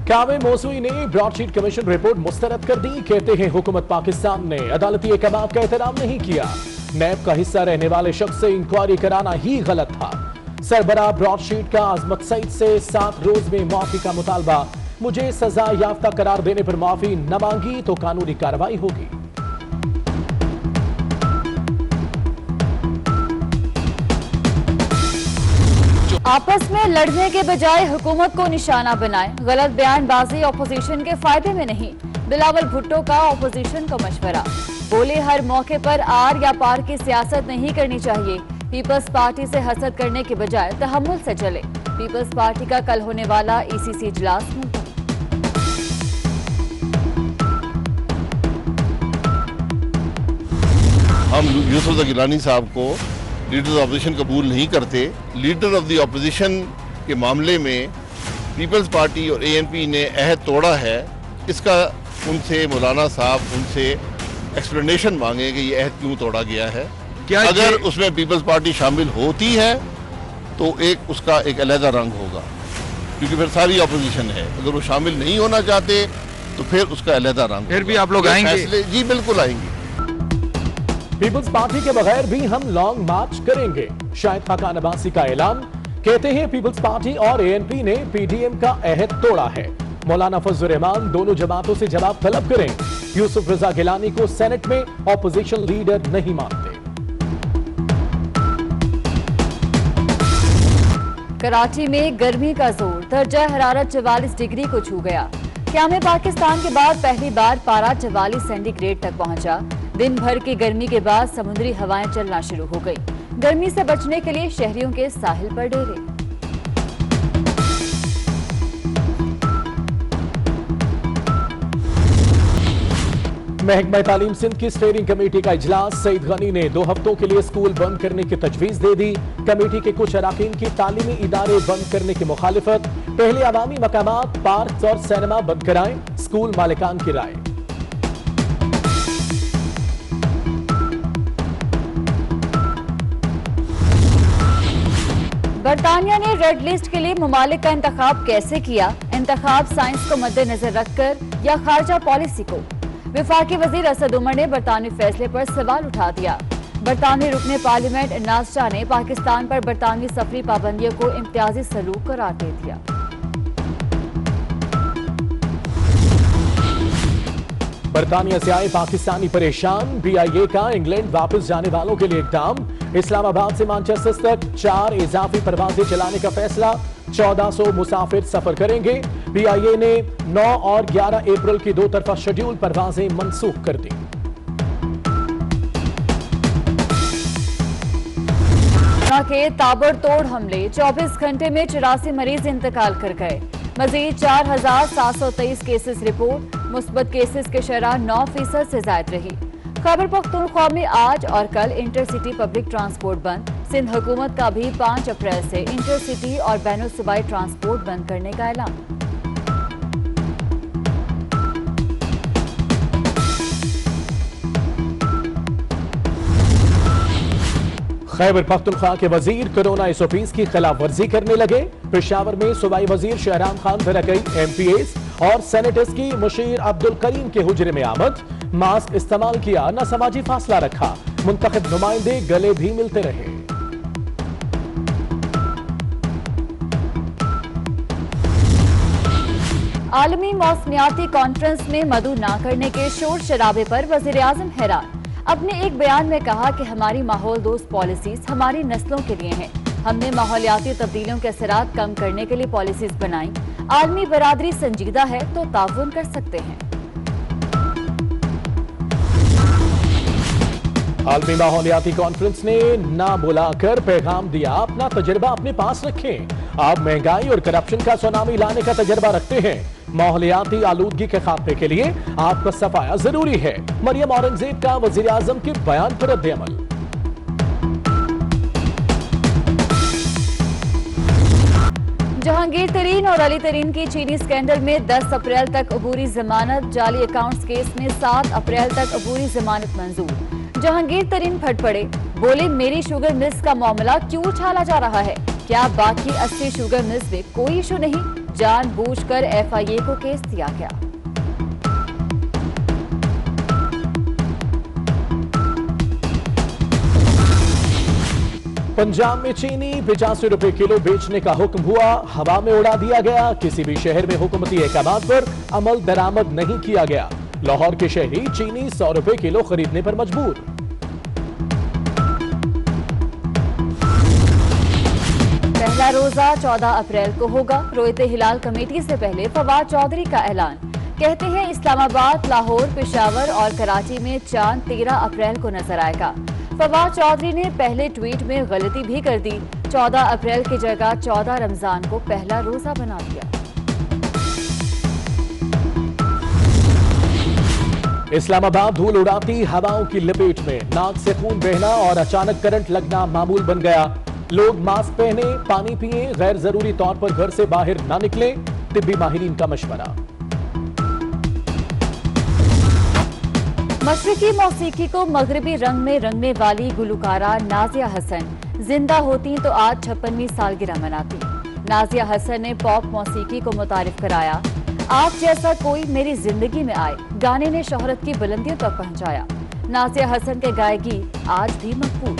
कावे मौसूई ने broadsheet commission report मुस्तरद कर दी। कहते हैं हुकूमत पाकिस्तान ने अदालती अहकाम का एहतराम नहीं किया। नैब का हिस्सा रहने वाले शख्स से इंक्वायरी कराना ही गलत था। सरबराह ब्रॉडशीट का आजमत सईद से 7 रोज में माफी का मुतालबा। मुझे सजा याफ्ता करार देने पर माफी न मांगी तो कानूनी कार्रवाई होगी। आपस में लड़ने के बजाय हुकूमत को निशाना बनाए। गलत बयानबाजी ऑपोजिशन के फायदे में नहीं। बिलावल भुट्टो का ऑपोजिशन को मशवरा। बोले हर मौके पर आर या पार की सियासत नहीं करनी चाहिए। पीपल्स पार्टी से हसद करने के बजाय तहम्मुल से चले। पीपल्स पार्टी का कल होने वाला ईसीसी इजलास मुलतवी। हम यूसुफ गिलानी साहब को लीडर ऑफ अपोजिशन कबूल नहीं करते। लीडर ऑफ द अपोजिशन के मामले में पीपल्स पार्टी और एएनपी ने अहद तोड़ा है। इसका उनसे मौलाना साहब उनसे एक्सप्लेनेशन मांगे कि ये अहद क्यों तोड़ा गया है। क्या अगर उसमें पीपल्स पार्टी शामिल होती है तो उसका एक अलहदा रंग होगा, क्योंकि फिर सारी अपोजिशन है। अगर वो शामिल नहीं होना चाहते तो फिर उसका अलहदा रंग। फिर भी आप लोग आएंगे? जी बिल्कुल आएंगे। पीपल्स पार्टी के बगैर भी हम लॉन्ग मार्च करेंगे। शाहिद खाकान अब्बासी का ऐलान। कहते हैं पीपल्स पार्टी और एएनपी ने पीडीएम का अहद तोड़ा है। मौलाना फजल रहमान दोनों जमातों से जवाब तलब करें। यूसुफ रजा गिलानी को सेनेट में ऑपोजिशन लीडर नहीं मानते। कराची में गर्मी का जोर। दर्जा हरारत 44 डिग्री को छू गया। क़याम पाकिस्तान के बाद पहली बार पारा 44 सेंटीग्रेड तक पहुंचा। दिन भर की गर्मी के बाद समुद्री हवाएं चलना शुरू हो गई। गर्मी से बचने के लिए शहरियों के साहिल पर डेरे। महकमा तालीम सिंध की स्टीयरिंग कमेटी का इजलास। सईद गनी ने 2 हफ्तों के लिए स्कूल बंद करने की तजवीज दे दी। कमेटी के कुछ अराकीन की तालीमी इदारे बंद करने की मुखालिफत। पहले अवामी मकामात, पार्क और सिनेमा बंद कराएं, स्कूल मालिकान की राय। बरतानिया ने रेड लिस्ट के लिए ममालिक का इंतखाब कैसे किया? इंतखाब साइंस को मद्देनजर रखकर या खारजा पॉलिसी को? वफाकी वजीर असद उमर ने बरतानवी फैसले पर सवाल उठा दिया। बरतानवी रुकने पार्लियामेंट नाज़ा ने पाकिस्तान पर बरतानवी सफरी पाबंदियों को इम्तियाजी सलूक करार दे दिया। बरतानिया से आए पाकिस्तानी परेशान। बीआईए का इंग्लैंड वापस जाने वालों के लिए इक़दाम। इस्लामाबाद से मैनचेस्टर तक 4 इजाफी परवाजें चलाने का फैसला। 1400 मुसाफिर सफर करेंगे। बीआईए ने 9 और 11 अप्रैल की 2 तरफा शेड्यूल परवाजें मनसूख कर दी। के ताबड़तोड़ हमले। 24 घंटे में 84 मरीज इंतकाल कर गए। मजीद 4723 केसेस रिपोर्ट। मुस्बत केसेस की शरह 9% से ज्यादा रही। खैबर पख्तूनख्वा में आज और कल इंटरसिटी पब्लिक ट्रांसपोर्ट बंद। सिंध हुकूमत का भी 5 अप्रैल से इंटरसिटी और बैनुल सूबाई ट्रांसपोर्ट बंद करने का ऐलान। खैबर पख्तूनख्वा के वजीर कोरोना एसओपीज की खिलाफ वर्जी करने लगे। पेशावर में सूबाई वजीर शहराम खान धरकई एमपीएस और सेनेटर्स की मुशीर अब्दुल करीम के हुजरे में आमद। मास्क इस्तेमाल किया, न समाजी फासला रखा। मुंतखब नुमाइंदे गले भी मिलते रहे। आलमी मौसमियाती कॉन्फ्रेंस में मदु ना करने के शोर शराबे पर वजीर आजम हैरान। अपने एक बयान में कहा कि हमारी माहौल दोस्त पॉलिसीज हमारी नस्लों के लिए हैं। हमने माहौलियाती तब्दीलियों के असरात कम करने के लिए पॉलिसीज बनाई। आलमी बरादरी संजीदा है तो ताउन कर सकते हैं। आलमी माहौलियाती कॉन्फ्रेंस ने ना बुलाकर पैगाम दिया, अपना तजर्बा अपने पास रखें। आप महंगाई और करप्शन का सुनामी लाने का तजर्बा रखते हैं। माहौलियाती आलूदगी के खात्मे के लिए आपका सफाया जरूरी है। मरियम औरंगजेब का वजीर आजम के बयान पर रद्द-ए-अमल। जहांगीर तरीन और अली तरीन की चीनी स्कैंडल में 10 अप्रैल तक अबूरी जमानत। जाली अकाउंट्स केस में 7 अप्रैल तक अबूरी जमानत मंजूर। जहांगीर तरीन फट पड़े, बोले मेरी शुगर मिल्स का मामला क्यों उछाला जा रहा है? क्या बाकी 80 शुगर मिल्स में कोई इशू नहीं? जानबूझकर एफआईए को केस दिया गया। पंजाब में चीनी 85 रुपए किलो बेचने का हुक्म हुआ, हवा में उड़ा दिया गया। किसी भी शहर में हुकूमती अहकाम पर अमल दरामद नहीं किया गया। लाहौर के शहरी चीनी 100 रुपए किलो खरीदने पर मजबूर। पहला रोजा 14 अप्रैल को होगा। रोयते हिलाल कमेटी से पहले फवाद चौधरी का ऐलान। कहते हैं इस्लामाबाद, लाहौर, पेशावर और कराची में चांद 13 अप्रैल को नजर आएगा। फवाद चौधरी ने पहले ट्वीट में गलती भी कर दी। 14 अप्रैल की जगह 14 रमजान को पहला रोजा बना दिया। इस्लामाबाद धूल उड़ाती हवाओं की लपेट में, नाक से खून बहना और अचानक करंट लगना मामूल बन गया। लोग मास्क पहने, पानी पिए, गैर जरूरी तौर पर घर से बाहर ना निकलें, तिब्बी माहिरीन का मशवरा। मशरिकी मौसीकी को मगरबी रंग में रंगने वाली गुलकारा नाजिया हसन जिंदा होती तो आज 56वीं सालगिरह मनाती। नाजिया हसन ने पॉप मौसीकी को मुतारिफ कराया। आप जैसा कोई मेरी जिंदगी में आए गाने ने शोहरत की बुलंदियों तक पहुंचाया। नाजिया हसन के गायकी आज भी मकबूल।